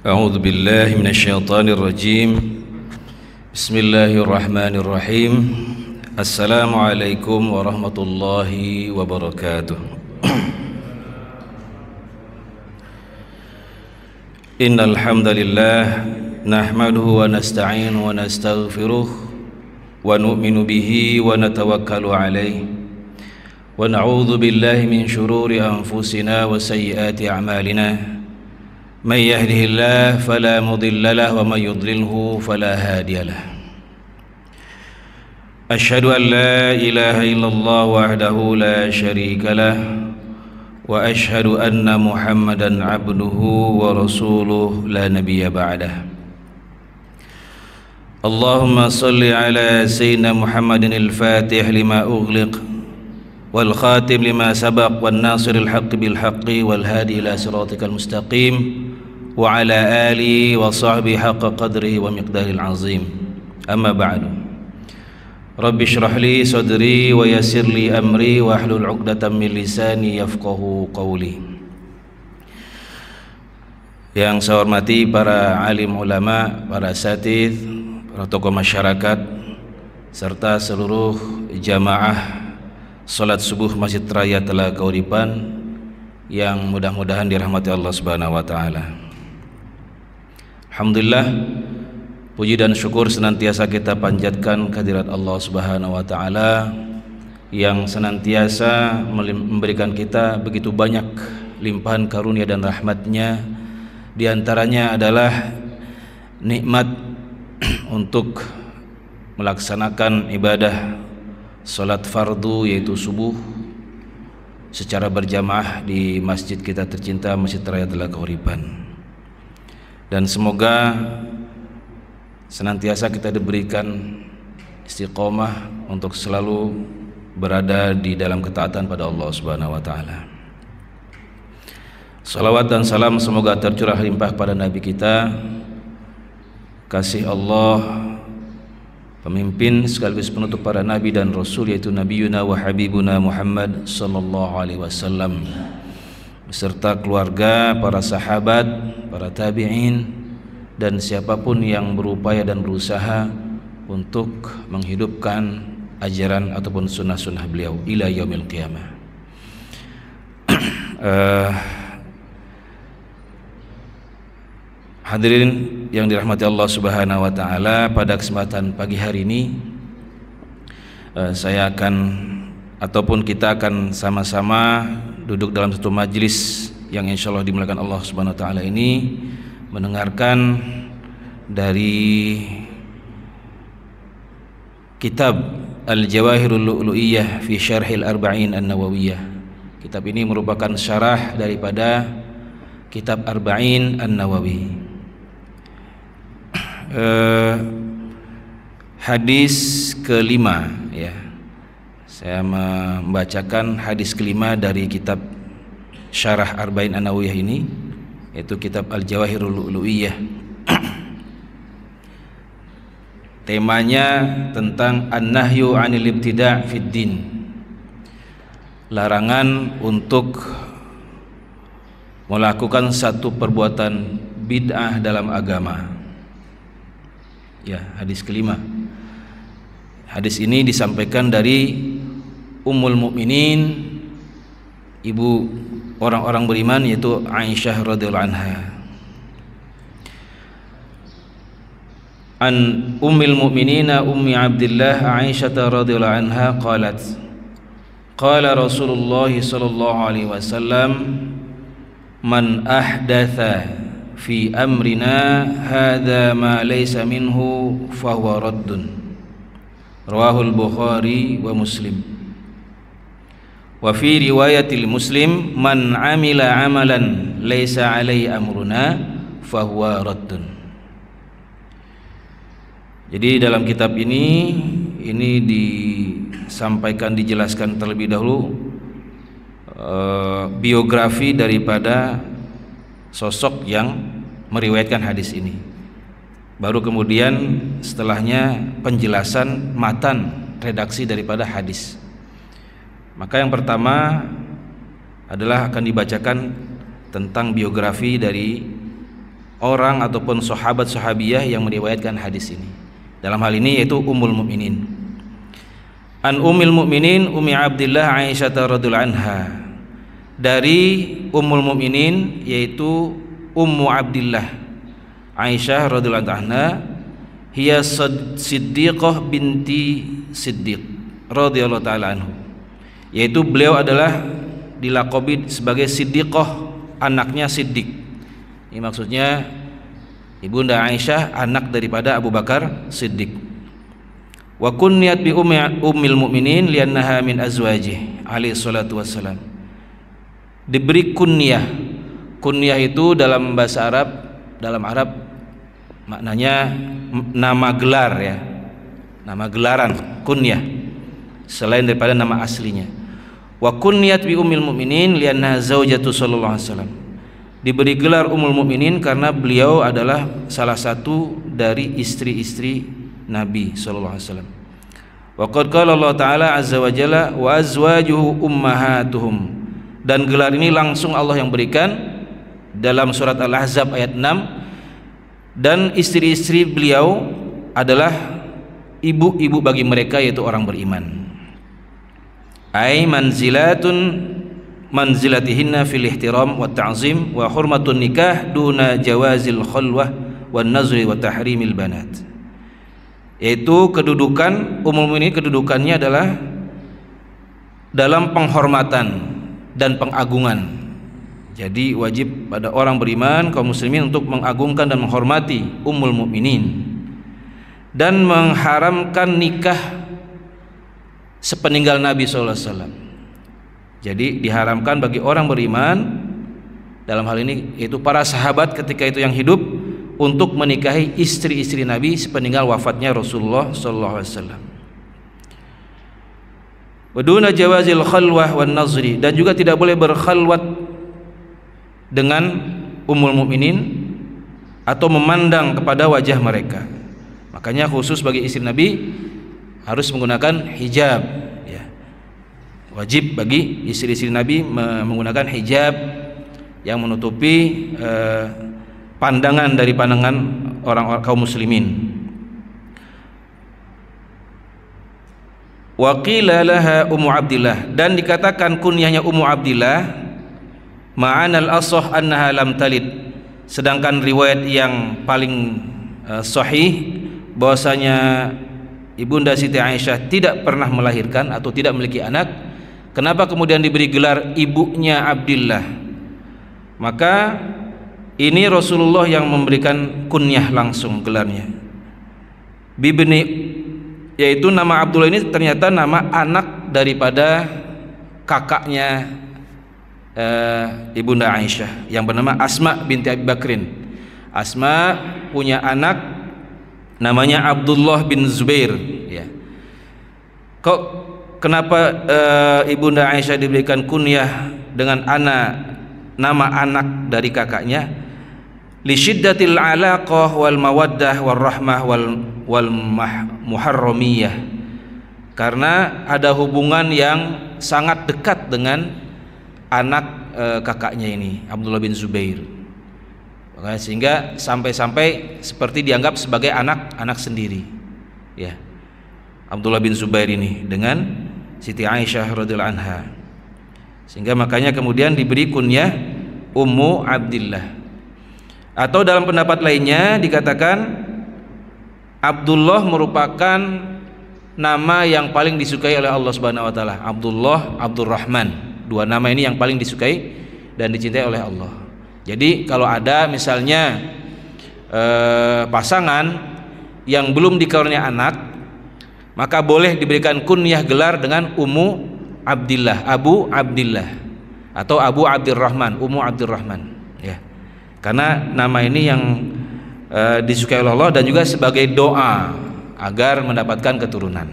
أعوذ بالله من الشيطان الرجيم بسم الله الرحمن الرحيم السلام عليكم ورحمة الله وبركاته إن الحمد لله نحمده ونستعينه ونستغفره ونؤمن به ونتوكل عليه ونعوذ بالله من شرور أنفسنا وسيئات أعمالنا من يهده الله فلا مضل له ومن يضلله فلا هادي له أشهد أن لا إله إلا الله وحده لا شريك له وأشهد أن محمدا عبده ورسوله لا نبي بعده اللهم صل على سيدنا محمد الفاتح لما أغلق والخاتم لما سبق والناصر الحق بالحق والهادي إلى صراطك المستقيم وعلى آله وصحبه حق قدره ومقداره العظيم أما بعد رب اشرح لي صدري ويسر لي أمري واحلل عقدة من لساني يفقهوا قولي. Yang saya hormati para alim ulama, para asatidz, para tokoh masyarakat serta seluruh jamaah salat subuh Masjid Raya Telaga Uripan yang mudah-mudahan dirahmati Allah Subhanahu wa taala. Alhamdulillah, puji dan syukur senantiasa kita panjatkan kehadirat Allah Subhanahu wa taala yang senantiasa memberikan kita begitu banyak limpahan karunia dan rahmatnya. Di antaranya adalah nikmat untuk melaksanakan ibadah salat fardu yaitu subuh secara berjamaah di masjid kita tercinta Masjid Raya Telaga Uripan. Dan semoga senantiasa kita diberikan istiqomah untuk selalu berada di dalam ketaatan pada Allah Subhanahu wa taala. Salawat dan salam semoga tercurah limpah pada nabi kita, kasih Allah, pemimpin sekaligus penutup para nabi dan rasul, yaitu nabiyuna wa habibuna Muhammad sallallahu alaihi wasallam, beserta keluarga, para sahabat, para tabi'in, dan siapapun yang berupaya dan berusaha untuk menghidupkan ajaran ataupun sunnah-sunnah beliau ila yaumil qiyamah. Hadirin yang dirahmati Allah Subhanahu wa taala, pada kesempatan pagi hari ini saya akan ataupun kita akan sama-sama duduk dalam satu majlis yang insyaallah dimuliakan Allah Subhanahu wa taala ini, mendengarkan dari kitab Al-Jawahirul Lu'lu'iyah fi Syarhil Arba'in An-Nawawiyah. Kitab ini merupakan syarah daripada kitab Arba'in An-Nawawi. Hadis kelima, ya. Saya membacakan hadis kelima dari kitab Syarah Arba'in An-Nawawiyah ini, yaitu kitab Al-Jawahirul Lu'lu'iyah. Temanya tentang an-nahyu 'anil ibtida' fid din. Larangan untuk melakukan satu perbuatan bid'ah dalam agama. Ya, hadis kelima. Hadis ini disampaikan dari Ummul Mukminin, ibu orang-orang beriman, yaitu Aisyah radhiyallahu anha. An Ummil Mukminina Ummi Abdillah Aisyah radhiyallahu anha qalat qala Rasulullah sallallahu alaihi wasallam man ahdatha fi amrina hadza ma laysa minhu fahuwa raddun. Rawahul Bukhari wa Muslim. Wa fi riwayatil Muslim man amila amalan laysa alaihi amruna fahuwa raddun. Jadi dalam kitab ini disampaikan, dijelaskan terlebih dahulu biografi daripada sosok yang meriwayatkan hadis ini. Baru kemudian setelahnya penjelasan matan redaksi daripada hadis. Maka yang pertama adalah akan dibacakan tentang biografi dari orang ataupun sahabat-sahabiyah yang meriwayatkan hadis ini. Dalam hal ini yaitu Ummul Mukminin. An Ummul Mukminin Ummi Abdillah Aisyah radhiyallahu anha. Dari Ummul Mukminin yaitu Ummu Abdillah Aisyah radhiyallahu anha, hiya Siddiqah binti Siddiq radhiyallahu taala anhu. Yaitu beliau adalah dilaqabi sebagai Siddiqah, anaknya Siddiq. Ini maksudnya Ibunda Aisyah anak daripada Abu Bakar Siddiq. Wa kunniyat bi ummil mu'minin liannaha min azwajih alaihi salatu wassalam. Diberi kunyah. Kunyah itu dalam bahasa Arab, dalam Arab maknanya nama gelar ya. Nama gelaran, kunyah. Selain daripada nama aslinya. Wa kunniyat bi ummil mu'minin liannaha zaujatu sallallahu alaihi wasallam. Diberi gelar Ummul Mukminin karena beliau adalah salah satu dari istri-istri Nabi sallallahu alaihi wasallam. Wa qad qala Allah taala azza wa jalla wa azwajuhu ummahatuhum. Dan gelar ini langsung Allah yang berikan dalam surat Al-Ahzab ayat 6. Dan istri-istri beliau adalah ibu-ibu bagi mereka, yaitu orang beriman. Ai manzilatihinna fil ihtiram wa ta'zim wa hurmatun nikah duna jawazil khulwah wan nazri wa tahrimil banat. Yaitu kedudukan Ummul Mukminin, kedudukannya adalah dalam penghormatan dan pengagungan. Jadi wajib pada orang beriman kaum muslimin untuk mengagungkan dan menghormati Ummul Mukminin dan mengharamkan nikah sepeninggal Nabi sallallahu alaihi wasallam. Jadi diharamkan bagi orang beriman dalam hal ini yaitu para sahabat ketika itu yang hidup untuk menikahi istri-istri Nabi sepeninggal wafatnya Rasulullah sallallahu alaihi wasallam. Waduna jawazil khalwah wan nazri, dan juga tidak boleh berkhalwat dengan Ummul Mukminin atau memandang kepada wajah mereka. Makanya khusus bagi istri Nabi harus menggunakan hijab ya. Wajib bagi istri-istri Nabi menggunakan hijab yang menutupi pandangan dari pandangan orang kaum muslimin. Wa qila laha Ummu Abdillah, dan dikatakan kunyahnya Ummu Abdillah ma'anal ashah annaha lam talid, sedangkan riwayat yang paling sahih bahwasanya Ibunda Siti Aisyah tidak pernah melahirkan atau tidak memiliki anak. Kenapa kemudian diberi gelar ibunya Abdillah? Maka ini Rasulullah yang memberikan kunyah langsung gelarnya. Bibni, yaitu nama Abdullah ini ternyata nama anak daripada kakaknya Ibunda Aisyah yang bernama Asma binti Abi Bakrin. Asma punya anak namanya Abdullah bin Zubair ya. Kenapa Ibunda Aisyah diberikan kunyah dengan nama anak dari kakaknya? Li syiddatil alaqah wal mawaddah wal rahmah wal muharramiyah, karena ada hubungan yang sangat dekat dengan anak kakaknya ini Abdullah bin Zubair. Makanya sehingga sampai-sampai seperti dianggap sebagai anak sendiri ya, Abdullah bin Zubair ini dengan Siti Aisyah radhiyallahu anha, sehingga makanya kemudian diberi kunyah Ummu Abdillah. Atau dalam pendapat lainnya dikatakan Abdullah merupakan nama yang paling disukai oleh Allah Subhanahu wa taala. Abdullah, Abdurrahman, dua nama ini yang paling disukai dan dicintai oleh Allah. Jadi kalau ada misalnya pasangan yang belum dikaruniai anak, maka boleh diberikan kunyah gelar dengan Ummu Abdillah, Abu Abdillah, atau Abu Abdurrahman, Ummu Abdurrahman ya. Karena nama ini yang disukai oleh Allah dan juga sebagai doa agar mendapatkan keturunan.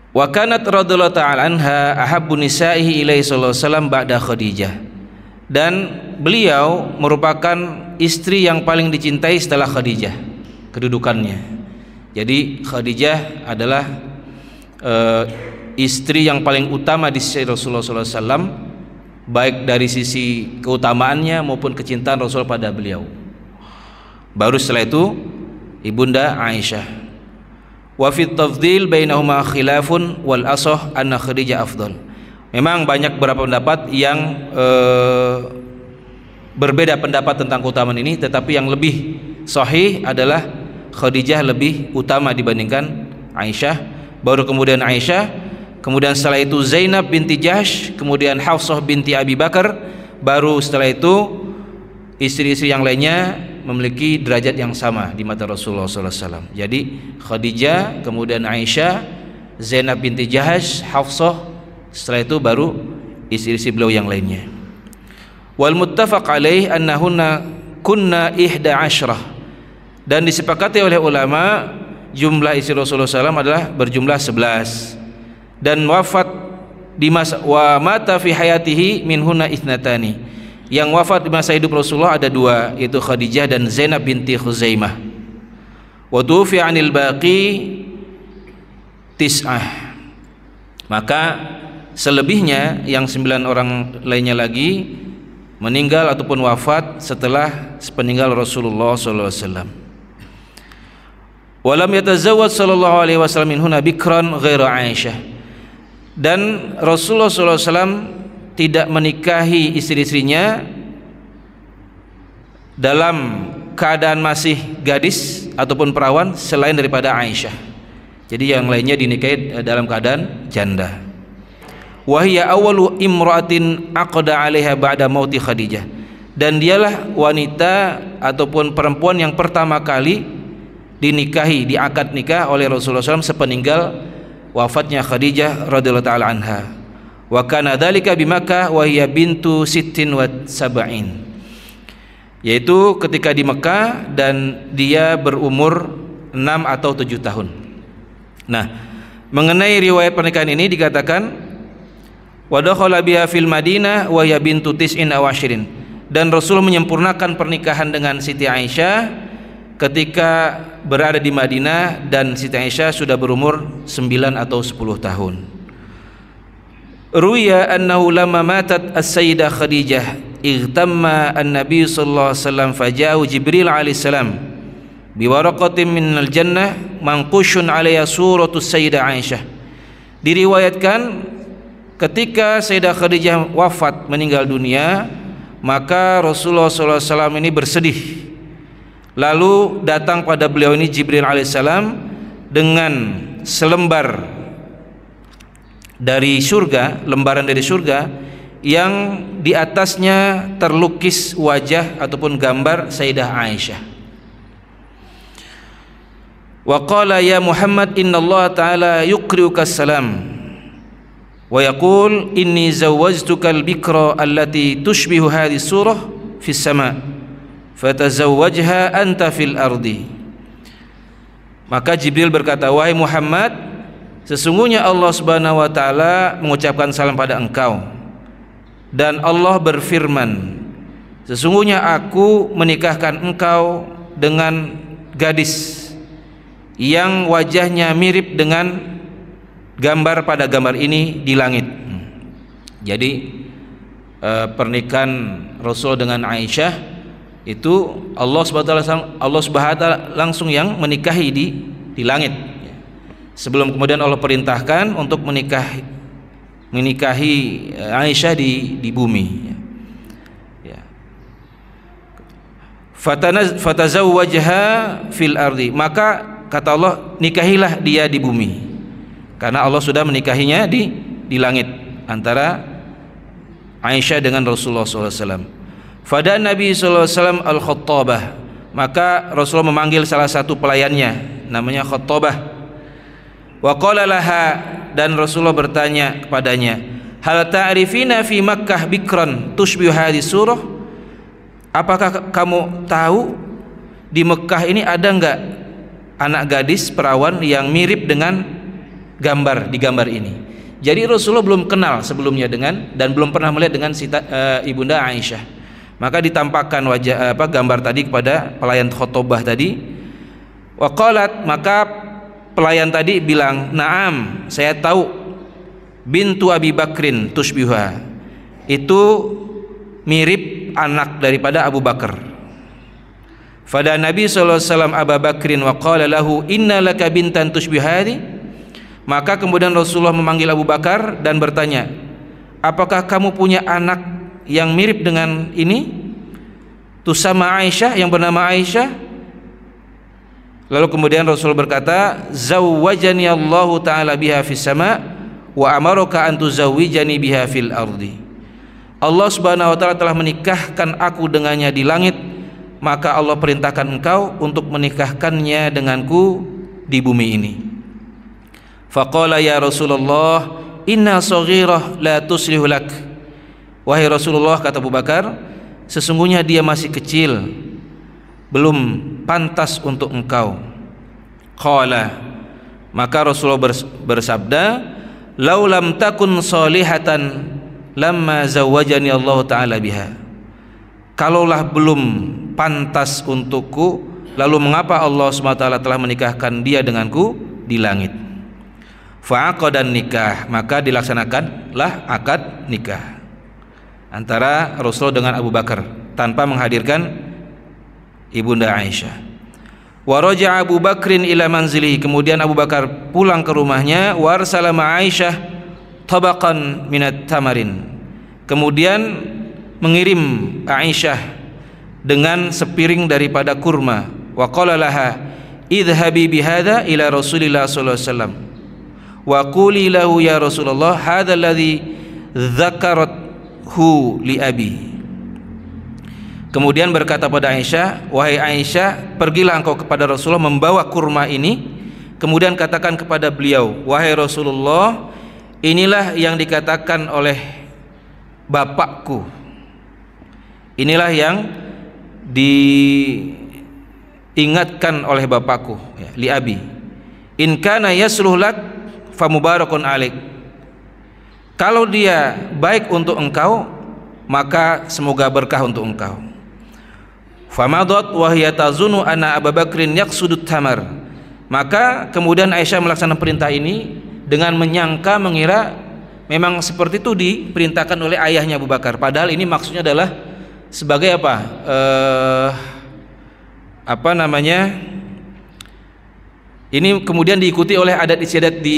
Wa kanat radhiyallahu ta'ala anha ahabbu nisa'ihi ilaihi sallallahu alaihi wasallam ba'da Khadijah, dan beliau merupakan istri yang paling dicintai setelah Khadijah kedudukannya. Jadi Khadijah adalah istri yang paling utama di sisi Rasulullah SAW, baik dari sisi keutamaannya maupun kecintaan Rasul pada beliau. Baru setelah itu Ibunda Aisyah. Wa fit tafdhil bainahuma khilafun wal asah anna Khadijah afdal. Memang banyak beberapa pendapat yang berbeda pendapat tentang keutamaan ini, tetapi yang lebih sahih adalah Khadijah lebih utama dibandingkan Aisyah. Baru kemudian Aisyah, kemudian setelah itu Zainab binti Jahsh, kemudian Hafsah binti Abi Bakar, baru setelah itu istri-istri yang lainnya memiliki derajat yang sama di mata Rasulullah SAW. Jadi Khadijah, kemudian Aisyah, Zainab binti Jahsh, Hafsah, setelah itu baru istri-istri beliau yang lainnya. Wal muttafaq alaih annahunna kunna 11, dan disepakati oleh ulama jumlah istri Rasulullah SAW adalah berjumlah 11, dan wafat di masa wa mata fi hayatihi minhunna ithnatani, yang wafat di masa hidup Rasulullah ada 2, yaitu Khadijah dan Zainab binti Khuzaimah. Wa tufi 'anil baqi 9, maka selebihnya yang 9 orang lainnya lagi meninggal ataupun wafat setelah sepeninggal Rasulullah SAW. Walam yatazawwaj sallallahu alaihi wasallam minhunna bikran ghaira Aisyah, dan Rasulullah SAW tidak menikahi istri-istrinya dalam keadaan masih gadis ataupun perawan selain daripada Aisyah. Jadi yang lainnya dinikahi dalam keadaan janda. Wahia awwalu imra'atin aqda 'alaiha ba'da mauti Khadijah, dan dialah wanita ataupun perempuan yang pertama kali dinikahi, diakad nikah oleh Rasulullah SAW sepeninggal wafatnya Khadijah radhiyallahu taala anha. Wa kana dzalika bi Makkah wa hiya bintu 76, yaitu ketika di Mekah dan dia berumur 6 atau 7 tahun. Nah, mengenai riwayat pernikahan ini dikatakan wa dakhala biha fil Madinah wa hiya bintu 29, dan Rasul menyempurnakan pernikahan dengan Siti Aisyah ketika berada di Madinah dan Siti Aisyah sudah berumur 9 atau 10 tahun. Ruya annahu lamma matat as-sayyidah Khadijah igtamma an-nabiy sallallahu alaihi wasallam faja'u Jibril alaihi salam biwaraqatin minal jannah manqushun 'alaiha suratu sayyidah Aisyah. Diriwayatkan ketika Sayyidah Khadijah wafat meninggal dunia, maka Rasulullah SAW ini bersedih. Lalu datang pada beliau ini Jibril alaihissalam dengan selembar dari surga, lembaran dari surga yang di atasnya terlukis wajah ataupun gambar Sayyidah Aisyah. Wa qala ya Muhammad innallaha ta'ala yuqri'uka salam wa yaqul inni zawwajtukal bikra allati tushbihu hadhihi surah fis sama' fatazawwajha anta fil ardi. Maka Jibril berkata, wahai Muhammad, sesungguhnya Allah Subhanahu wa taala mengucapkan salam pada engkau, dan Allah berfirman, sesungguhnya aku menikahkan engkau dengan gadis yang wajahnya mirip dengan gambar pada gambar ini di langit. Jadi pernikahan Rasul dengan Aisyah itu Allah Subhanahu wa taala langsung yang menikahi di langit, sebelum kemudian Allah perintahkan untuk menikahi Aisyah di bumi. Fatazawwajha fil ardi, maka kata Allah, nikahilah dia di bumi, karena Allah sudah menikahinya di langit antara Aisyah dengan Rasulullah SAW. Fada Nabi SAW al-Khattabah, maka Rasulullah memanggil salah satu pelayannya namanya Khattabah. Wa qala laha, dan Rasulullah bertanya kepadanya, hal ta'rifina fi Makkah bikran tushbihu hadhihi surah? Apakah kamu tahu di Mekah ini ada enggak anak gadis perawan yang mirip dengan gambar di gambar ini? Jadi Rasulullah belum kenal sebelumnya dengan, dan belum pernah melihat dengan Ibunda Aisyah. Maka ditampakkan wajah gambar tadi kepada pelayan Khattabah tadi. Wa qalat, maka pelayan tadi bilang, "Naam, saya tahu bintu Abi Bakrin tushbiha." Itu mirip anak daripada Abu Bakar. Fada Nabi sallallahu alaihi wasallam Abu Bakrin wa qala lahu, "Inna laka bintan tushbihadi." Maka kemudian Rasulullah memanggil Abu Bakar dan bertanya, "Apakah kamu punya anak yang mirip dengan ini?" Tusama Aisyah, yang bernama Aisyah. Lalu kemudian Rasul berkata, "Zawwajani Allahu taala biha fis sama wa amaraka an tuzawwijani biha fil ardi." Allah Subhanahu wa taala telah menikahkan aku dengannya di langit, maka Allah perintahkan engkau untuk menikahkannya denganku di bumi ini. Faqala ya Rasulullah, "Inna saghirah la tuslihu lak." Wahai Rasulullah, kata Abu Bakar, sesungguhnya dia masih kecil, belum pantas untuk engkau. Qala, maka Rasulullah bersabda, "Lau lam takun salihatan lamma zawwajani Allah taala biha." Kalaulah belum pantas untukku, lalu mengapa Allah SWT telah menikahkan dia denganku di langit? Fa'aqadan nikah, maka dilaksanakanlah akad nikah antara Rasulullah dengan Abu Bakar tanpa menghadirkan Ibunda Aisyah. Wa raja'a Abu Bakrin ila manzilihi, kemudian Abu Bakar pulang ke rumahnya. Wa arsala ma Aisyah tabaqan minat tamarin, kemudian mengirim Aisyah dengan sepiring daripada kurma. Wa qala laha, "Idhhabi bihadza ila Rasulillah sallallahu alaihi wasallam wa quli lahu ya Rasulullah hadza alladhi dzakarathu li abi." Kemudian berkata pada Aisyah, "Wahai Aisyah, pergilah engkau kepada Rasulullah membawa kurma ini, kemudian katakan kepada beliau, wahai Rasulullah, inilah yang dikatakan oleh bapakku, inilah yang diingatkan oleh bapakku, ya, li abi. In kana yasluh lak fa mubarakun alaik." Kalau dia baik untuk engkau, maka semoga berkah untuk engkau. Famadat wa hiya tazunu anna Abu Bakrin yaqsudut tamar. Maka kemudian Aisyah melaksanakan perintah ini dengan menyangka, mengira memang seperti itu diperintahkan oleh ayahnya Abu Bakar. Padahal ini maksudnya adalah sebagai apa namanya? Ini kemudian diikuti oleh adat istiadat di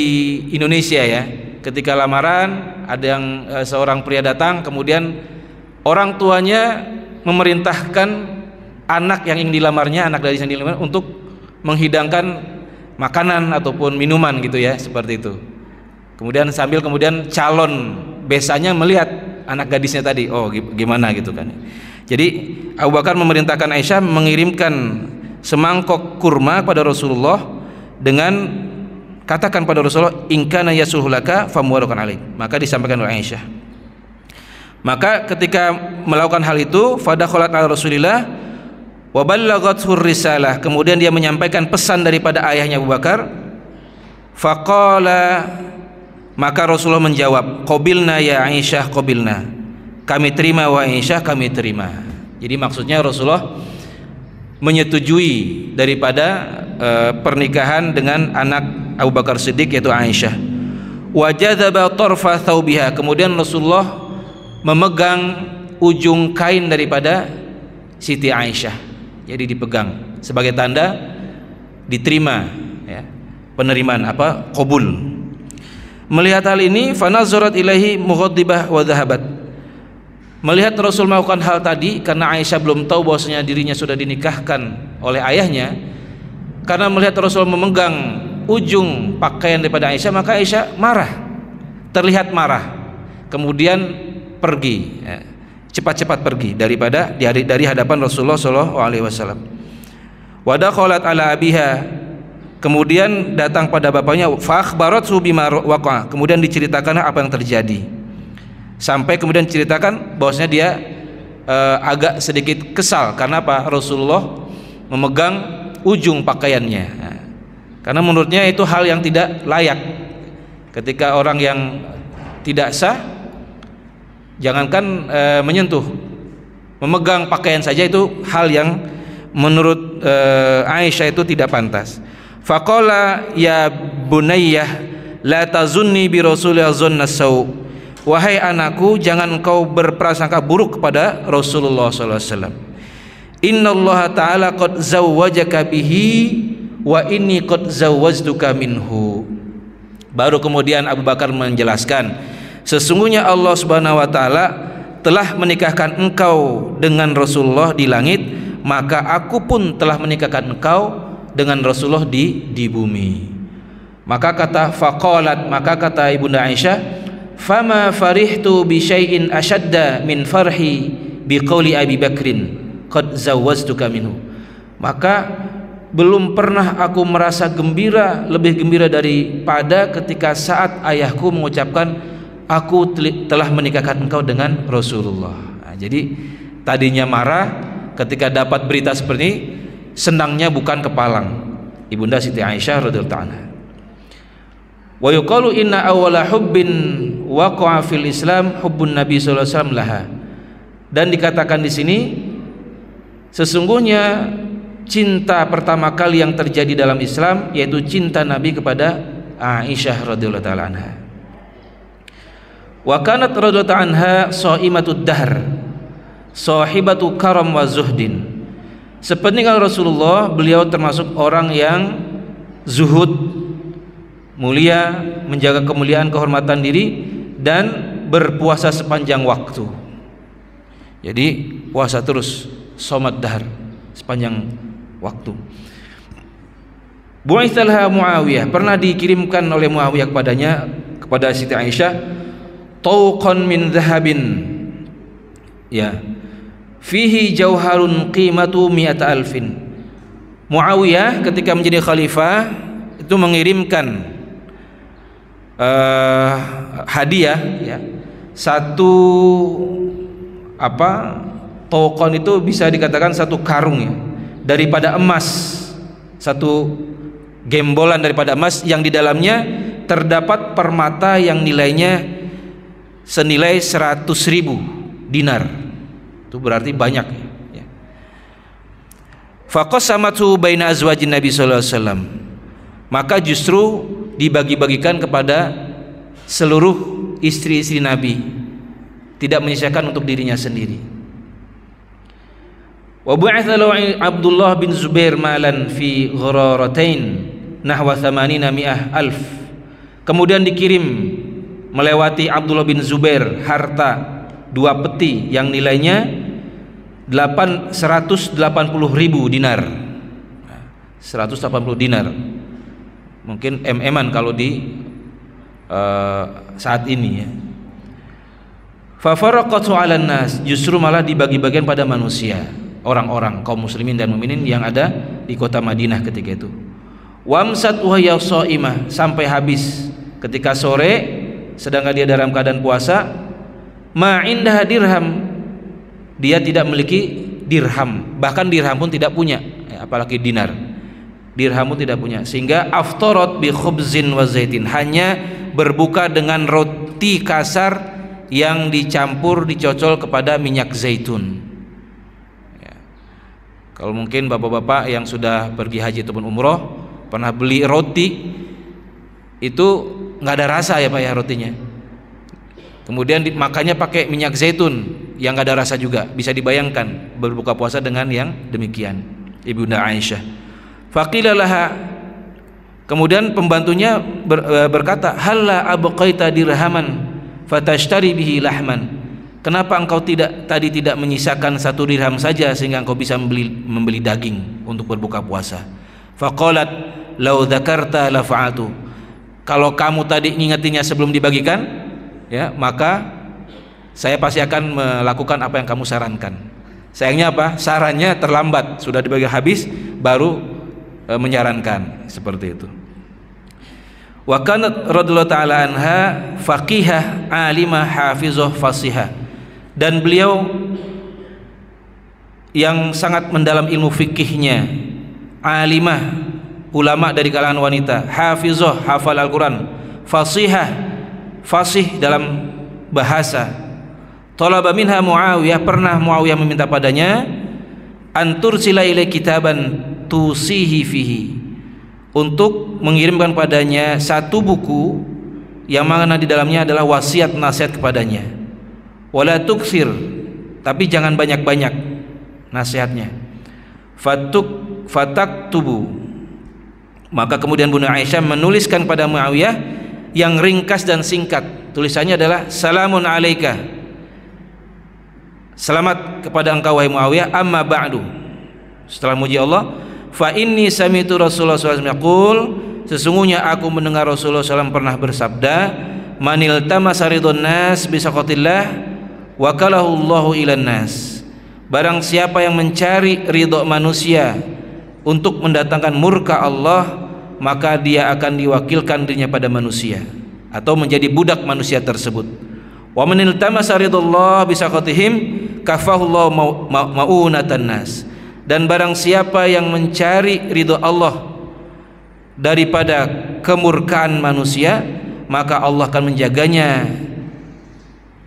Indonesia, ya. Ketika lamaran, ada yang seorang pria datang, kemudian orang tuanya memerintahkan anak yang ingin dilamarnya, anak dari yang dilamar, untuk menghidangkan makanan ataupun minuman gitu, ya, seperti itu. Kemudian kemudian calon besanya melihat anak gadisnya tadi, oh gimana gitu kan. Jadi Abu Bakar memerintahkan Aisyah mengirimkan semangkok kurma kepada Rasulullah dengan katakan pada Rasulullah, "In kana yasuhulaka famuwarakan alaik." Maka disampaikan oleh Aisyah. Maka ketika melakukan hal itu, fadakhalat ala Rasulillah wa ballaghathur risalah, kemudian dia menyampaikan pesan daripada ayahnya Abu Bakar. Faqala, maka Rasulullah menjawab, "Qabilna ya Aisyah, qabilna." Kami terima wahai Aisyah, kami terima. Jadi maksudnya Rasulullah menyetujui daripada pernikahan dengan anak Abu Bakar Siddiq, yaitu Aisyah. Wa jadzaba tarfa thawbiha, kemudian Rasulullah memegang ujung kain daripada Siti Aisyah. Jadi dipegang sebagai tanda diterima, ya, penerimaan qabul. Melihat hal ini, fanazarat ilaihi mughadibah wa dhahabat. Melihat Rasul melakukan hal tadi, karena Aisyah belum tahu bahwasanya dirinya sudah dinikahkan oleh ayahnya, karena melihat Rasul memegang ujung pakaian daripada Aisyah, maka Aisyah marah, terlihat marah, kemudian pergi, ya, cepat-cepat pergi dari hadapan Rasulullah SAW. Wa dakhalat ala abiha, kemudian datang pada bapaknya. Fa akhbarathu bima waqa, kemudian diceritakan apa yang terjadi, sampai kemudian ceritakan bahwasanya dia agak sedikit kesal karena apa? Rasulullah memegang ujung pakaiannya, karena menurutnya itu hal yang tidak layak. Ketika orang yang tidak sah, jangankan menyentuh, memegang pakaian saja itu hal yang menurut Aisyah itu tidak pantas. Faqala ya bunayyah la tazunni bi rasulillah zanna sau. Wahai anakku, jangan engkau berprasangka buruk kepada Rasulullah sallallahu alaihi wasallam. Innallaha ta'ala qad zawwajaka bihi wa inni qad zawwajtuka minhu. Baru kemudian Abu Bakar menjelaskan, sesungguhnya Allah Subhanahu wa taala telah menikahkan engkau dengan Rasulullah di langit, maka aku pun telah menikahkan engkau dengan Rasulullah di bumi. Maka kata faqalat, maka kata Ibunda Aisyah, fama farihtu bi syai'in ashadda min farhi bi qauli Abi Bakrin qad zawwajtuka minhu. Maka belum pernah aku merasa gembira, lebih gembira daripada ketika saat ayahku mengucapkan aku telah menikahkan engkau dengan Rasulullah. Nah, jadi tadinya marah ketika dapat berita seperti ini, senangnya bukan kepalang. Ibunda Siti Aisyah radhiyallahu anha. Wa yuqalu inna awwala hubbin waqa'a fil Islam hubbun Nabi sallallahu alaihi wasallam laha. Dan dikatakan di sini sesungguhnya cinta pertama kali yang terjadi dalam Islam yaitu cinta Nabi kepada Aisyah radhiyallahu taala anha. Wa kanat radhiyallahu anha shaimatud dahr, sahibatu karam wa zuhdin. Sepeninggal Rasulullah, beliau termasuk orang yang zuhud, mulia, menjaga kemuliaan kehormatan diri, dan berpuasa sepanjang waktu. Jadi puasa terus, somad dahar, sepanjang waktu. Bu'itsalha Muawiyah, pernah dikirimkan oleh Muawiyah kepada Siti Aisyah, tauqan min dhahabin, ya, fihi jauharun qimatu mi'ata alfin. Muawiyah ketika menjadi khalifah itu mengirimkan hadiah, ya, satu tauqan itu bisa dikatakan satu karung, ya, daripada emas, satu gembolan daripada emas yang di dalamnya terdapat permata yang nilainya senilai 100.000 dinar. Itu berarti banyak, ya. Faqasamatu baina azwajin Nabi sallallahu alaihi wasallam, maka justru dibagi-bagikan kepada seluruh istri-istri Nabi, tidak menyisakan untuk dirinya sendiri. Wa bu'atha Abdullah bin Zubair malan fi ghararatain nahwa 80 alf. Kemudian dikirim melewati Abdullah bin Zubair harta 2 peti yang nilainya 180.000 dinar. 180 dinar. Mungkin MM-an kalau di saat ini, ya. Fa faraqatu 'alan nas, justru malah dibagi-bagian pada manusia, orang-orang kaum muslimin dan mukminin yang ada di kota Madinah ketika itu. Wamsat wa hiya shaimah, sampai habis ketika sore sedangkan dia dalam keadaan puasa. Ma indaha dirham, dia tidak memiliki dirham, bahkan dirham pun tidak punya, apalagi dinar. Dirham pun tidak punya, sehingga aftarat bi khubzin wa zaitin, hanya berbuka dengan roti kasar yang dicampur, dicocol kepada minyak zaitun, ya. Kalau mungkin bapak-bapak yang sudah pergi haji ataupun umroh pernah beli roti, itu nggak ada rasa, ya Pak, ya, rotinya. Kemudian makanya pakai minyak zaitun yang nggak ada rasa juga. Bisa dibayangkan berbuka puasa dengan yang demikian. Ibunda Aisyah. Faqila laha, kemudian pembantunya berkata, halla abqaita dirhaman fatashtari bihi lahman. Kenapa engkau tadi tidak menyisakan 1 dirham saja sehingga engkau bisa membeli daging untuk berbuka puasa? Faqalat law dzakarta la fa'atu. Kalau kamu tadi ngingatinya sebelum dibagikan, ya, maka saya pasti akan melakukan apa yang kamu sarankan. Sayangnya apa? Sarannya terlambat, sudah dibagi habis baru menyarankan seperti itu. Wa kanat radhiyallahu ta'ala anha faqihah alimah hafizah fasihah, dan beliau yang sangat mendalam ilmu fikihnya, alimah, ulama dari kalangan wanita, hafizah, hafal Al-Quran, fasihah, fasih dalam bahasa. Talaba minha Muawiyah, pernah Muawiyah meminta padanya, antur sila ilai kitaban tusihi fihi, untuk mengirimkan padanya satu buku yang mana di dalamnya adalah wasiat nasihat kepadanya. Wala tuksir, tapi jangan banyak-banyak nasihatnya. Fatak tubuh. Maka kemudian Bunda Aisyah menuliskan pada Muawiyah yang ringkas dan singkat. Tulisannya adalah salamun alaika, selamat kepada engkau wahai Muawiyah. Amma ba'du, setelah muji Allah, fa inni sami'tu Rasulullah SAW yaqul, sesungguhnya aku mendengar Rasulullah SAW pernah bersabda, manil tamasa ridon nas bisaqatillah wakalahu Allahu ilan nas. Barang siapa yang mencari ridho manusia untuk mendatangkan murka Allah, maka dia akan diwakilkan dirinya pada manusia atau menjadi budak manusia tersebut. Wa manil tamasa ridallah bisaqatihim kafahullahu ma'unatan nas. Dan barang siapa yang mencari ridho Allah daripada kemurkaan manusia, maka Allah akan menjaganya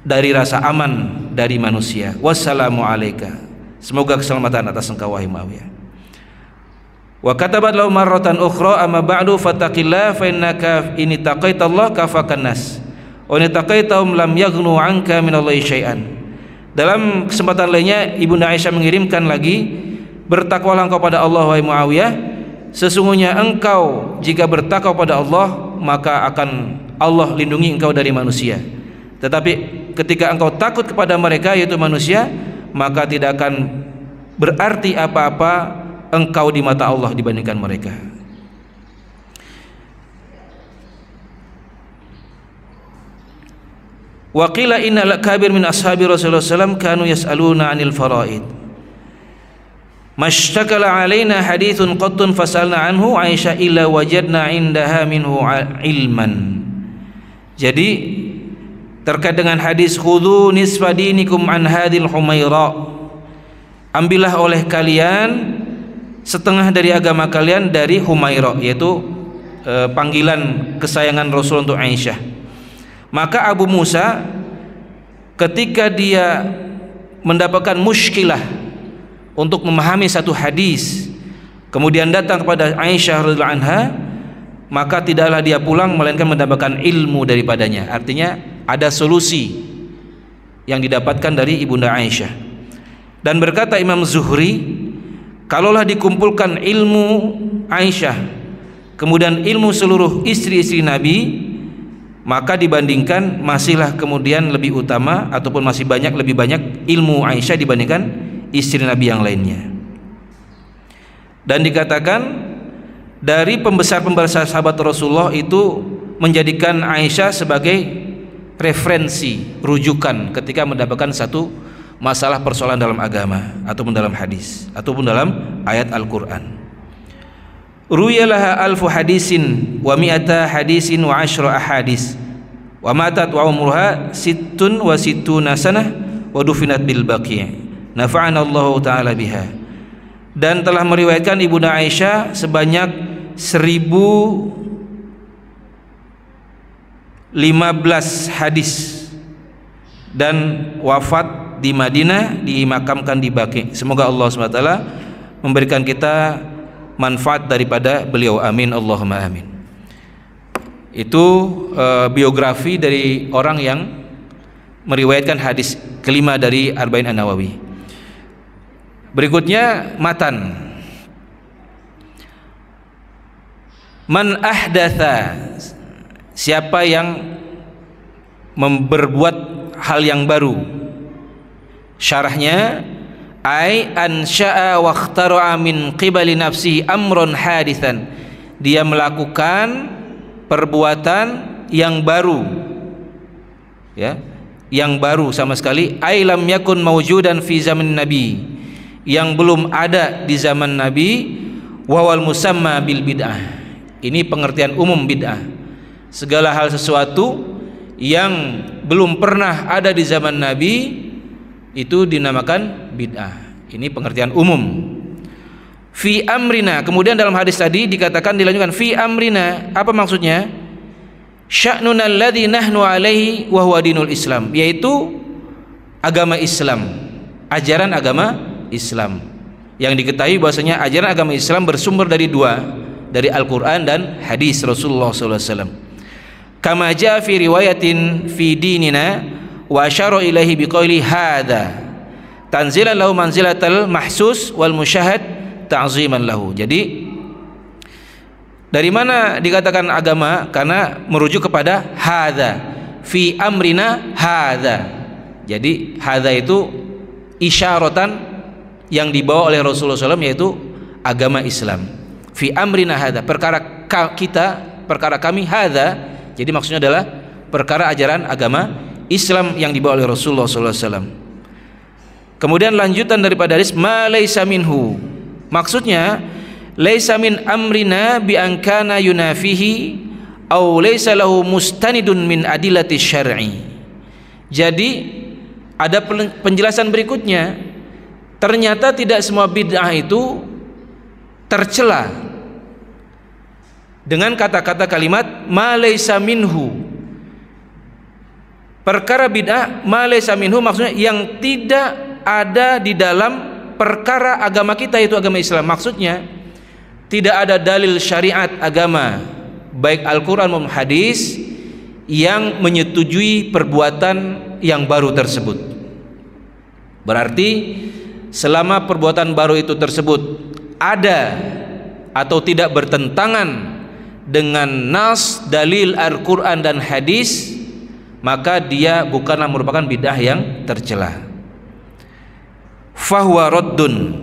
dari rasa aman dari manusia. Wassalamu alaika, semoga keselamatan atas engkau wahai Muawiyah. Wa katabat lahu marratan ukhra amma ba'du fattaqillah fa innaka in taqaitallah kafakan nas wa in taqaitahum lam yaghnu 'anka minallahi syai'an. Dalam kesempatan lainnya Ibunda Aisyah mengirimkan lagi, bertakwalah engkau pada Allah wahai Muawiyah, sesungguhnya engkau jika bertakwa pada Allah maka akan Allah lindungi engkau dari manusia. Tetapi ketika engkau takut kepada mereka yaitu manusia, maka tidak akan berarti apa-apa engkau di mata Allah dibandingkan mereka. Wa qila innal kabir min ashabi Rasulullah sallallahu alaihi wasallam kanu yas'aluna 'anil faraid. Mashtakala 'alaina hadithun qattun fasalna anhu Aisyah illa wajadna 'indaha minhu 'ilman. Jadi terkait dengan hadis khudhu nisfa dinikum an hadhil humaira, ambillah oleh kalian setengah dari agama kalian dari Humaira, yaitu panggilan kesayangan Rasul untuk Aisyah. Maka Abu Musa ketika dia mendapatkan muskilah untuk memahami satu hadis, kemudian datang kepada Aisyah radhiyallahu anha, maka tidaklah dia pulang melainkan mendapatkan ilmu daripadanya. Artinya ada solusi yang didapatkan dari Ibunda Aisyah. Dan berkata Imam Zuhri, kalaulah dikumpulkan ilmu Aisyah kemudian ilmu seluruh istri-istri Nabi, maka dibandingkan masihlah kemudian lebih utama ataupun masih lebih banyak ilmu Aisyah dibandingkan istri Nabi yang lainnya. Dan dikatakan dari pembesar-pembesar sahabat Rasulullah itu menjadikan Aisyah sebagai referensi, rujukan ketika mendapatkan satu masalah persoalan dalam agama ataupun dalam hadis ataupun dalam ayat Al-Quran. Ruyalah alfu hadisin wa mi'ata hadisin wa ashra ahadis wa matat wa umruha sittun wa sittuna sanah wa dufinat bil baqi' nafa'ana Allah ta'ala biha. Dan telah meriwayatkan Ibunda Aisyah sebanyak 1015 hadis dan wafat di Madinah, dimakamkan di Baqi'. Semoga Allah SWT memberikan kita manfaat daripada beliau, amin Allahumma amin. Itu biografi dari orang yang meriwayatkan hadis kelima dari Arba'in An-Nawawi. Berikutnya matan. Man ahdatha, siapa yang berbuat hal yang baru. Syarahnya, ai ansha'a wa ikhtara'a min qibali nafsihi amron hadithan, dia melakukan perbuatan yang baru, ya, yang baru sama sekali. Ai lam yakun mawjudan fi zaman nabi, yang belum ada di zaman Nabi. Wawal musamma bil bid'ah, ini pengertian umum bid'ah, segala hal sesuatu yang belum pernah ada di zaman Nabi itu dinamakan bid'ah. Ini pengertian umum. Fi amrina, kemudian dalam hadis tadi dikatakan, dilanjutkan fi amrina, apa maksudnya? Sya'nuna alladzi nahnu alaihi wa huwa dinul Islam, yaitu agama Islam, ajaran agama Islam. Yang diketahui bahwasanya ajaran agama Islam bersumber dari dua dari Al-Quran dan hadis Rasulullah SAW. Kama jaa fi riwayatin fi dinina wa asyara ilaihi biqauli hadza tanzilan lahu manzilatal mahsus wal musyahad ta'ziman lahu. Jadi dari mana dikatakan agama? Karena merujuk kepada hadza fi amrina hadza. Jadi hadza itu isyaratan yang dibawa oleh Rasulullah SAW, yaitu agama Islam. Fi amrina hadza, perkara kita, perkara kami, hadza, jadi maksudnya adalah perkara ajaran agama Islam yang dibawa oleh Rasulullah SAW. Kemudian lanjutan daripada hadis ma laisa minhu, maksudnya laisa min amrina bi an kana yunafihi au laisa lahu mustanidun min adillati syar'i. Jadi ada penjelasan berikutnya, ternyata tidak semua bid'ah itu tercela dengan kata-kata kalimat ma laisa minhu. Perkara bid'ah ma laisa minhu maksudnya yang tidak ada di dalam perkara agama kita, yaitu agama Islam. Maksudnya tidak ada dalil syariat agama baik Al-Quran maupun hadis yang menyetujui perbuatan yang baru tersebut. Berarti selama perbuatan baru itu tersebut ada atau tidak bertentangan dengan nas dalil Al-Quran dan hadis, maka dia bukanlah merupakan bid'ah yang tercela. Fahuwa raddun,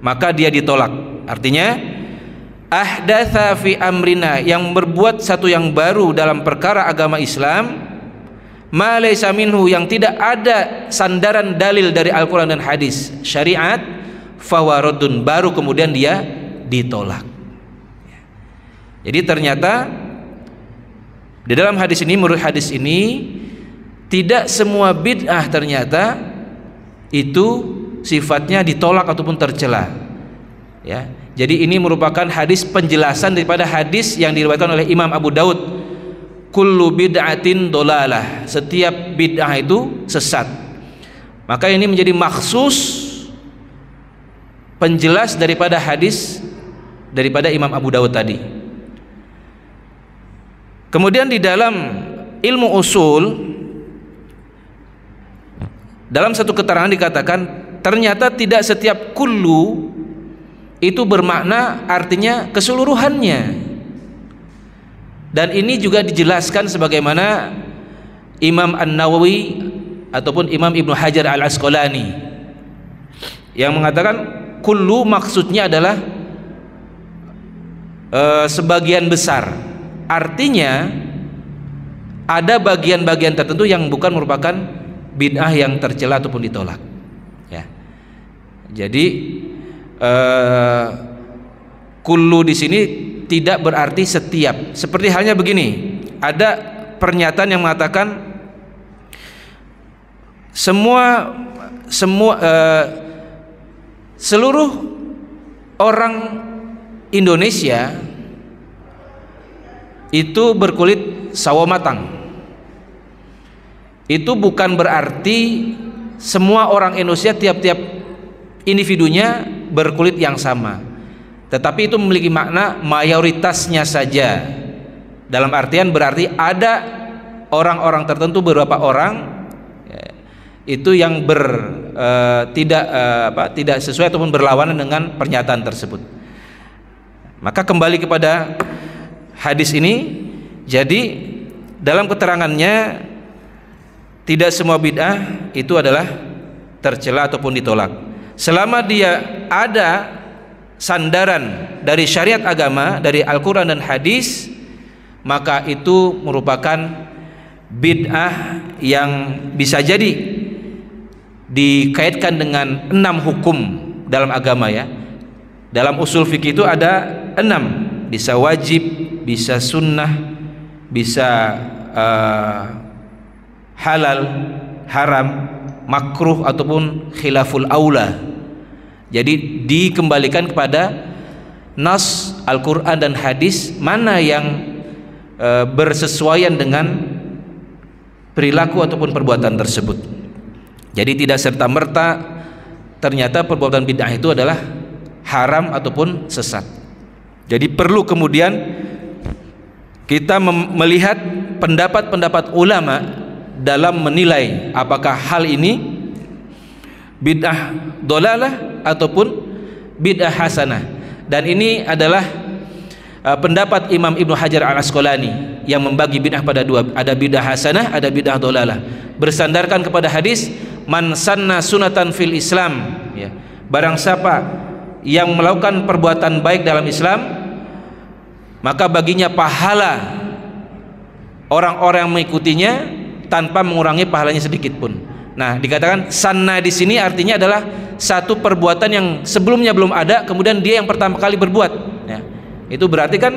maka dia ditolak. Artinya ahdatsa fi amrina, yang berbuat satu yang baru dalam perkara agama Islam, ma laysa minhu, yang tidak ada sandaran dalil dari Al-Quran dan hadis syariat, fahuwa raddun, baru kemudian dia ditolak. Jadi ternyata di dalam hadis ini, menurut hadis ini, tidak semua bid'ah ternyata itu sifatnya ditolak ataupun tercela. Ya, jadi ini merupakan hadis penjelasan daripada hadis yang diriwayatkan oleh Imam Abu Daud, kullu bid'atin dolalah, setiap bid'ah itu sesat. Maka ini menjadi maksus penjelas daripada hadis daripada Imam Abu Daud tadi. Kemudian di dalam ilmu usul, dalam satu keterangan dikatakan ternyata tidak setiap kullu itu bermakna artinya keseluruhannya. Dan ini juga dijelaskan sebagaimana Imam An-Nawawi ataupun Imam Ibnu Hajar Al-Asqalani yang mengatakan kullu maksudnya adalah sebagian besar. Artinya ada bagian-bagian tertentu yang bukan merupakan bid'ah yang tercela ataupun ditolak. Ya. Jadi kullu di sini tidak berarti setiap. Seperti halnya begini, ada pernyataan yang mengatakan seluruh orang Indonesia itu berkulit sawo matang. Itu bukan berarti semua orang Indonesia tiap-tiap individunya berkulit yang sama, tetapi itu memiliki makna mayoritasnya saja. Dalam artian berarti ada orang-orang tertentu, beberapa orang itu yang tidak sesuai ataupun berlawanan dengan pernyataan tersebut. Maka kembali kepada hadis ini, jadi dalam keterangannya tidak semua bid'ah itu adalah tercela ataupun ditolak selama dia ada sandaran dari syariat agama, dari Al-Quran dan hadis, maka itu merupakan bid'ah yang bisa jadi dikaitkan dengan 6 hukum dalam agama. Ya, dalam usul fikih itu ada 6, bisa wajib, bisa sunnah, bisa halal, haram, makruh ataupun khilaful aula. Jadi dikembalikan kepada nas Al-Quran dan hadis mana yang bersesuaian dengan perilaku ataupun perbuatan tersebut. Jadi tidak serta-merta ternyata perbuatan bid'ah itu adalah haram ataupun sesat. Jadi perlu kemudian kita melihat pendapat-pendapat ulama dalam menilai apakah hal ini bid'ah dolalah ataupun bid'ah hasanah. Dan ini adalah pendapat Imam Ibnu Hajar Al-Asqalani yang membagi bid'ah pada dua, ada bid'ah hasanah, ada bid'ah dolalah, bersandarkan kepada hadis man sanna sunatan fil Islam, ya. Barang siapa yang melakukan perbuatan baik dalam Islam, maka baginya pahala orang-orang yang mengikutinya tanpa mengurangi pahalanya sedikit pun. Nah, dikatakan sanna di sini artinya adalah satu perbuatan yang sebelumnya belum ada, kemudian dia yang pertama kali berbuat, ya. Itu berarti kan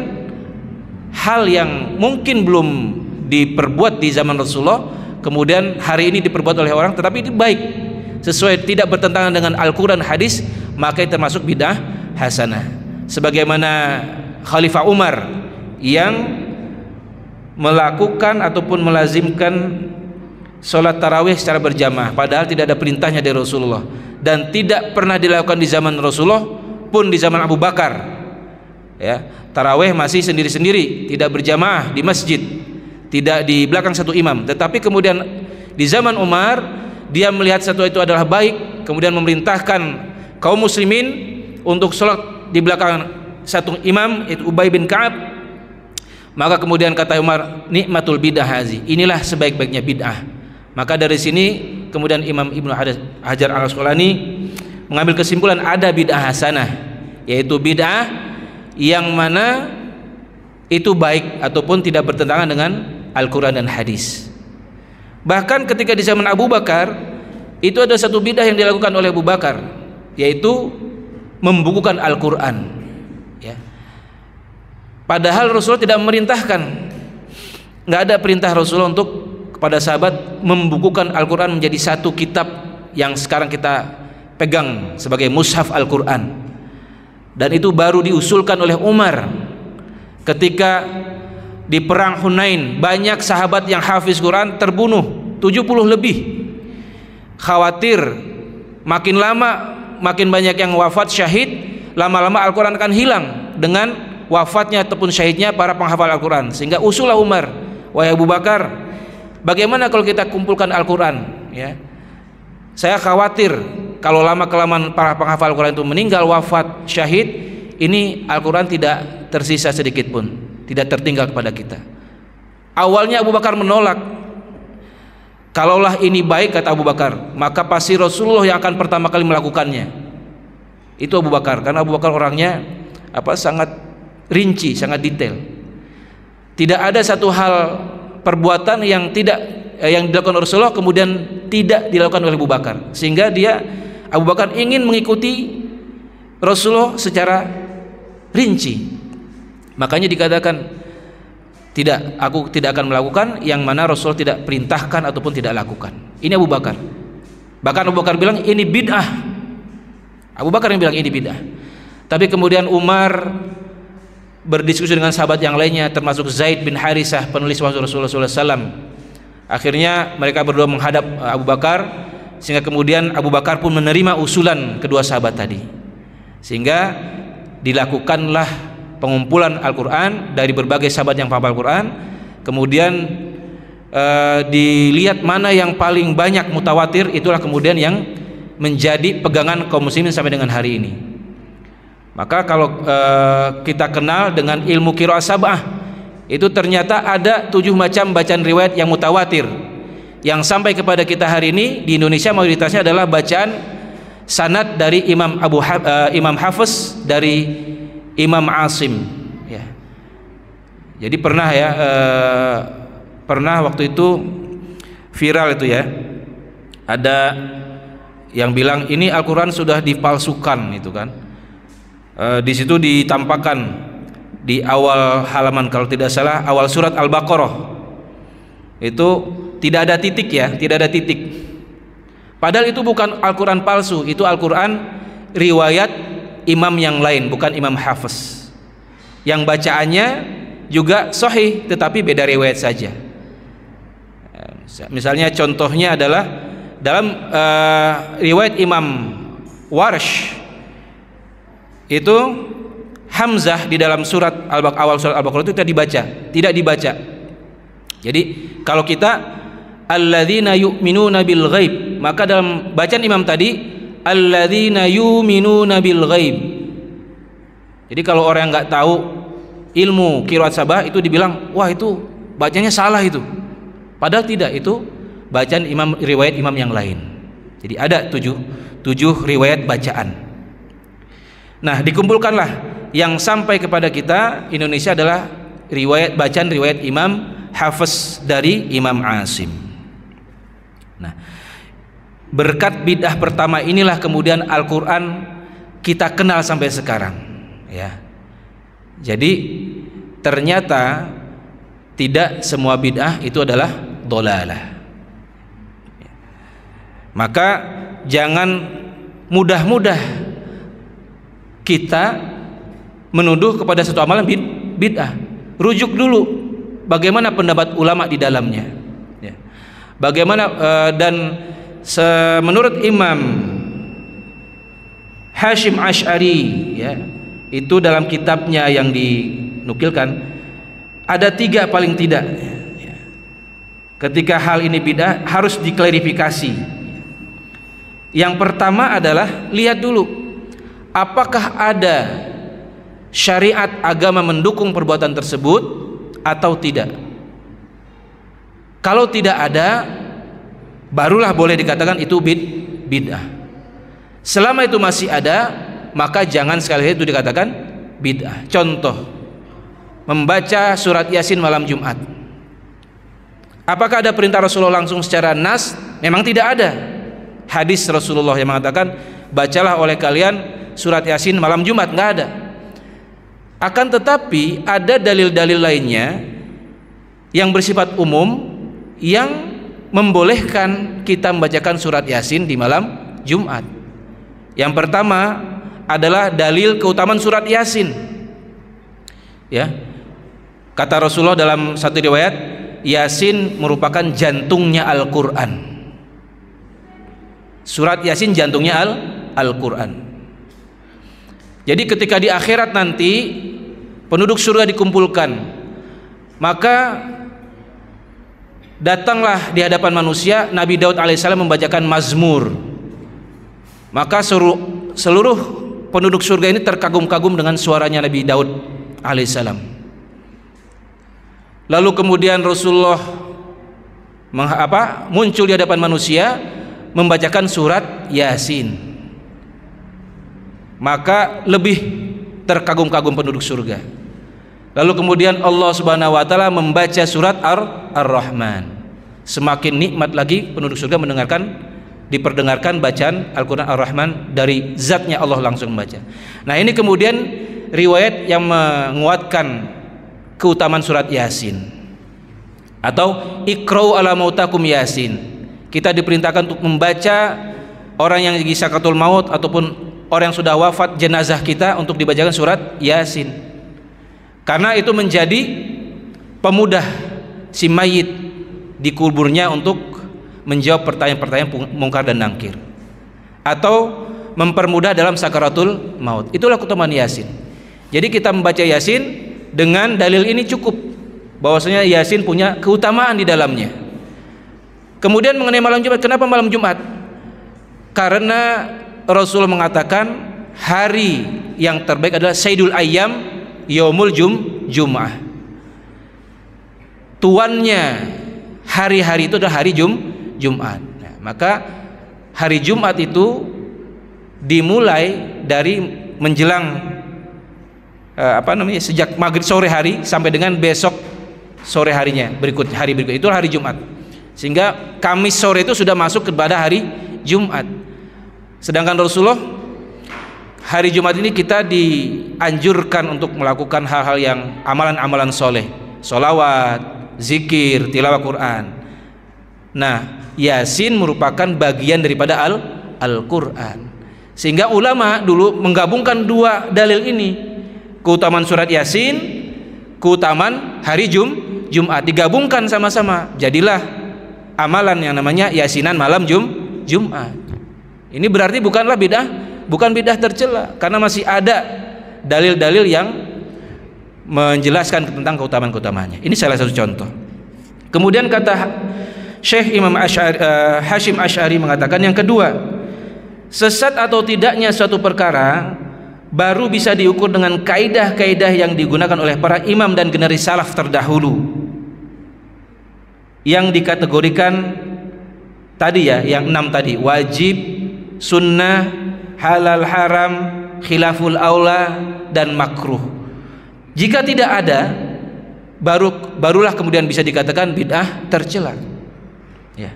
hal yang mungkin belum diperbuat di zaman Rasulullah, kemudian hari ini diperbuat oleh orang, tetapi itu baik, sesuai, tidak bertentangan dengan Al-Quran, hadis, maka itu termasuk bid'ah hasanah. Sebagaimana Khalifah Umar yang melakukan ataupun melazimkan sholat tarawih secara berjamaah, padahal tidak ada perintahnya dari Rasulullah, dan tidak pernah dilakukan di zaman Rasulullah pun di zaman Abu Bakar, ya. Tarawih masih sendiri-sendiri, tidak berjamaah di masjid, tidak di belakang satu imam. Tetapi kemudian di zaman Umar, dia melihat satu itu adalah baik, kemudian memerintahkan kaum muslimin untuk sholat di belakang satu imam, yaitu Ubay bin Ka'ab. Maka kemudian kata Umar, nikmatul bid'ah hazi, inilah sebaik-baiknya bid'ah. Maka dari sini kemudian Imam Ibnu Hajar Al-Asqalani mengambil kesimpulan ada bid'ah hasanah, yaitu bid'ah yang mana itu baik ataupun tidak bertentangan dengan Al-Quran dan hadis. Bahkan ketika di zaman Abu Bakar, itu ada satu bid'ah yang dilakukan oleh Abu Bakar, yaitu membukukan Al-Quran, ya. Padahal Rasulullah tidak memerintahkan, nggak ada perintah Rasulullah untuk kepada sahabat membukukan Al-Quran menjadi satu kitab yang sekarang kita pegang sebagai mushaf Al-Quran. Dan itu baru diusulkan oleh Umar ketika di perang Hunain. Banyak sahabat yang hafiz Quran terbunuh, 70 lebih. Khawatir makin lama makin banyak yang wafat syahid, lama-lama Al-Quran akan hilang dengan wafatnya ataupun syahidnya para penghafal Al-Quran. Sehingga usulah Umar, wahai Abu Bakar, bagaimana kalau kita kumpulkan Al-Quran, ya? Saya khawatir kalau lama-kelamaan para penghafal Al-Quran itu meninggal, wafat, syahid, ini Al-Quran tidak tersisa sedikit pun, tidak tertinggal kepada kita. Awalnya Abu Bakar menolak. Kalaulah ini baik, kata Abu Bakar, maka pasti Rasulullah yang akan pertama kali melakukannya. Itu Abu Bakar, karena Abu Bakar orangnya sangat rinci, sangat detail. Tidak ada satu hal perbuatan yang dilakukan oleh Rasulullah kemudian tidak dilakukan oleh Abu Bakar, sehingga Abu Bakar ingin mengikuti Rasulullah secara rinci. Makanya dikatakan, aku tidak akan melakukan yang mana Rasulullah tidak perintahkan ataupun tidak lakukan. Ini Abu Bakar. Bahkan Abu Bakar bilang ini bid'ah. Abu Bakar yang bilang ini bid'ah. Tapi kemudian Umar berdiskusi dengan sahabat yang lainnya, termasuk Zaid bin Harisah, penulis wahyu Rasulullah SAW. Akhirnya mereka berdua menghadap Abu Bakar, sehingga kemudian Abu Bakar pun menerima usulan kedua sahabat tadi, sehingga dilakukanlah pengumpulan Al-Quran dari berbagai sahabat yang paham Al-Quran. Kemudian dilihat mana yang paling banyak mutawatir, itulah kemudian yang menjadi pegangan kaum muslimin sampai dengan hari ini. Maka kalau kita kenal dengan ilmu qiraah sab'ah, itu ternyata ada 7 macam bacaan riwayat yang mutawatir, yang sampai kepada kita hari ini di Indonesia mayoritasnya adalah bacaan sanad dari Imam Hafiz dari Imam Asim, ya. Jadi pernah waktu itu viral itu, ya, ada yang bilang ini Al-Quran sudah dipalsukan, itu kan. Di situ ditampakkan di awal halaman, kalau tidak salah awal surat Al-Baqarah, itu tidak ada titik, ya, tidak ada titik. Padahal itu bukan Al-Quran palsu, itu Al-Quran riwayat imam yang lain, bukan Imam Hafiz, yang bacaannya juga sahih tetapi beda riwayat saja. Misalnya contohnya adalah dalam riwayat Imam Warsh, itu hamzah di dalam awal surat Al-Baqarah itu tidak dibaca. Jadi kalau kita alladzina yu'minuna bil ghaib, maka dalam bacaan imam tadi alladzina yu'minuna bil ghaib. Jadi kalau orang yang nggak tahu ilmu qiraat sabah itu dibilang, wah itu bacanya salah itu. Padahal tidak, itu bacaan riwayat imam yang lain. Jadi ada tujuh riwayat bacaan. Nah, dikumpulkanlah yang sampai kepada kita Indonesia adalah bacaan riwayat Imam Hafiz dari Imam Asim. Nah, berkat bid'ah pertama inilah kemudian Al-Quran kita kenal sampai sekarang, ya. Jadi ternyata tidak semua bid'ah itu adalah dhalalah. Maka jangan mudah-mudah kita menuduh kepada satu amalan bid'ah. Rujuk dulu bagaimana pendapat ulama di dalamnya, ya. Bagaimana menurut Imam Hashim Asy'ari, ya, itu dalam kitabnya yang dinukilkan ada 3 paling tidak, ya. Ketika hal ini bid'ah harus diklarifikasi. Yang pertama adalah lihat dulu apakah ada syariat agama mendukung perbuatan tersebut atau tidak. Kalau tidak ada, barulah boleh dikatakan itu bid'ah. Selama itu masih ada, maka jangan sekali itu dikatakan bid'ah. Contoh, membaca surat Yasin malam Jumat. Apakah ada perintah Rasulullah langsung secara nas? Memang tidak ada. Hadis Rasulullah yang mengatakan bacalah oleh kalian surat Yasin malam Jumat, nggak ada. Akan tetapi ada dalil-dalil lainnya yang bersifat umum yang membolehkan kita membacakan surat Yasin di malam Jumat. Yang pertama adalah dalil keutamaan surat Yasin, ya. Kata Rasulullah dalam satu riwayat, Yasin merupakan jantungnya Al-Quran. Surat Yasin jantungnya Al-Quran. Jadi ketika di akhirat nanti penduduk surga dikumpulkan, maka datanglah di hadapan manusia Nabi Daud alaihissalam membacakan mazmur. Maka seluruh penduduk surga ini terkagum-kagum dengan suaranya Nabi Daud alaihissalam. Lalu kemudian Rasulullah muncul di hadapan manusia membacakan surat Yasin, maka lebih terkagum-kagum penduduk surga. Lalu kemudian Allah Subhanahu wa taala membaca surat Ar-Rahman, semakin nikmat lagi penduduk surga diperdengarkan bacaan Al-Quran Ar-Rahman dari zatnya Allah langsung membaca. Nah, ini kemudian riwayat yang menguatkan keutamaan surat Yasin. Atau iqra'u ala mautakum Yasin, kita diperintahkan untuk membaca orang yang lagi sakaratul maut ataupun orang yang sudah wafat, jenazah kita, untuk dibacakan surat Yasin, karena itu menjadi pemudah si mayit di kuburnya untuk menjawab pertanyaan-pertanyaan mungkar dan nangkir, atau mempermudah dalam sakaratul maut. Itulah keutamaan Yasin. Jadi kita membaca Yasin dengan dalil ini cukup, bahwasanya Yasin punya keutamaan di dalamnya. Kemudian mengenai malam Jumat, kenapa malam Jumat? Karena Rasul mengatakan hari yang terbaik adalah Sayyidul Ayyam Yaumul Jum'ah. Tuannya hari-hari itu adalah hari Jumat. Nah, maka hari Jumat itu dimulai dari menjelang sejak maghrib sore hari sampai dengan besok sore harinya, hari berikut itu hari Jumat. Sehingga Kamis sore itu sudah masuk kepada hari Jumat. Sedangkan Rasulullah hari Jumat ini kita dianjurkan untuk melakukan hal-hal yang amalan-amalan soleh, sholawat, zikir, tilawah Quran. Nah, Yasin merupakan bagian daripada Al-Quran. Sehingga ulama dulu menggabungkan dua dalil ini, keutamaan surat Yasin, keutamaan hari Jumat, digabungkan sama-sama, jadilah amalan yang namanya Yasinan malam Jumat. Ini berarti bukan bid'ah tercela, karena masih ada dalil-dalil yang menjelaskan tentang keutamaan-keutamaannya. Ini salah satu contoh. Kemudian kata Syekh Imam Hashim Asy'ari mengatakan yang kedua, sesat atau tidaknya suatu perkara baru bisa diukur dengan kaidah-kaidah yang digunakan oleh para imam dan generasi salaf terdahulu, yang dikategorikan tadi ya, yang 6 tadi, wajib, sunnah, halal haram, khilaful aula, dan makruh. Jika tidak ada, barulah kemudian bisa dikatakan bid'ah tercela ya.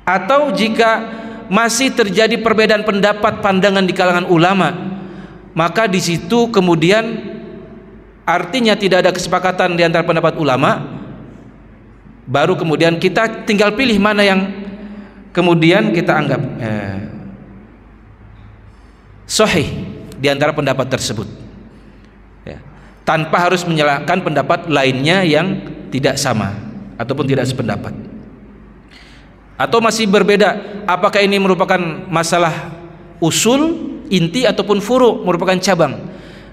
Atau jika masih terjadi perbedaan pendapat, pandangan di kalangan ulama, maka di situ kemudian artinya tidak ada kesepakatan di antara pendapat ulama, baru kemudian kita tinggal pilih mana yang kemudian kita anggap sahih di antara pendapat tersebut ya, tanpa harus menyalahkan pendapat lainnya yang tidak sama ataupun tidak sependapat. Atau masih berbeda, apakah ini merupakan masalah usul inti ataupun furu, merupakan cabang.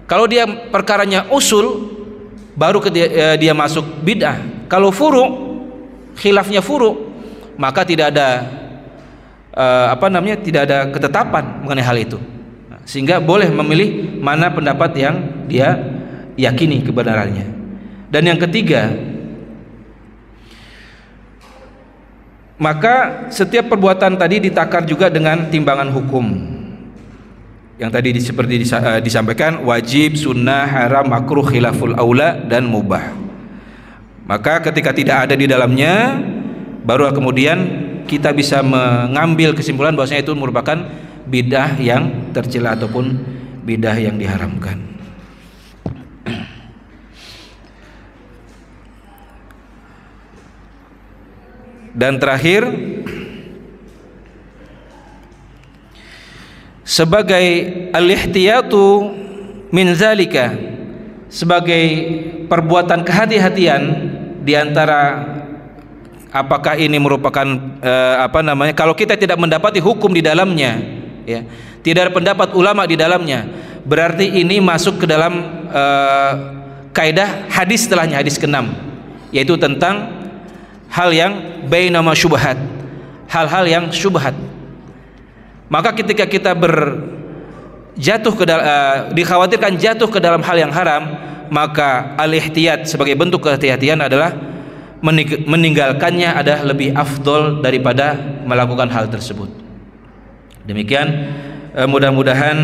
Kalau dia perkaranya usul, baru dia masuk bid'ah. Kalau furu, khilafnya furu, maka tidak ada tidak ada ketetapan mengenai hal itu. Sehingga boleh memilih mana pendapat yang dia yakini kebenarannya. Dan yang ketiga, maka setiap perbuatan tadi ditakar juga dengan timbangan hukum. Yang tadi seperti disampaikan, wajib, sunnah, haram, makruh, khilaful aula, dan mubah. Maka ketika tidak ada di dalamnya, baru kemudian kita bisa mengambil kesimpulan bahwasanya itu merupakan bid'ah yang tercela ataupun bid'ah yang diharamkan. Dan terakhir, sebagai al-ihtiyatu min zalika, sebagai perbuatan kehati-hatian di antara apakah ini merupakan kalau kita tidak mendapati hukum di dalamnya ya, tidak ada pendapat ulama di dalamnya, berarti ini masuk ke dalam kaidah hadis setelahnya, hadis ke-6, yaitu tentang hal yang bainama syubhat, hal-hal yang syubhat. Maka ketika kita dikhawatirkan jatuh ke dalam hal yang haram, maka al-ihtiyat sebagai bentuk kehati-hatian adalah meninggalkannya adalah lebih afdol daripada melakukan hal tersebut. Demikian, mudah-mudahan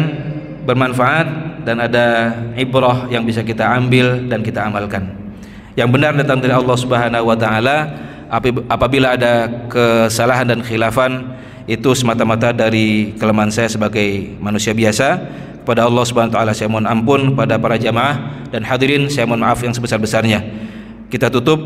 bermanfaat dan ada ibrah yang bisa kita ambil dan kita amalkan. Yang benar datang dari Allah Subhanahu wa taala. Apabila ada kesalahan dan khilafan, itu semata-mata dari kelemahan saya sebagai manusia biasa. Kepada Allah Subhanahu wa taala saya mohon ampun, pada para jamaah dan hadirin saya mohon maaf yang sebesar-besarnya. Kita tutup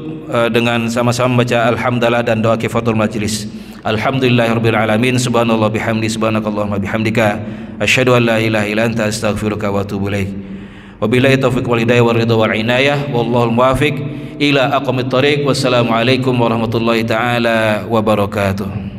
dengan sama-sama membaca alhamdulillah dan doa kifatul majlis. Alhamdulillahirabbil alamin, subhanallah bihamdi, subhanakallahumma bihamdika, asyhadu an la ilaha illa anta, astaghfiruka wa atubu ilaik. Wabillahi taufiq wal hidayah wal ridha wal inayah, wallahul muwaffiq ila aqwamit thariq. Wassalamualaikum warahmatullahi taala wabarakatuh.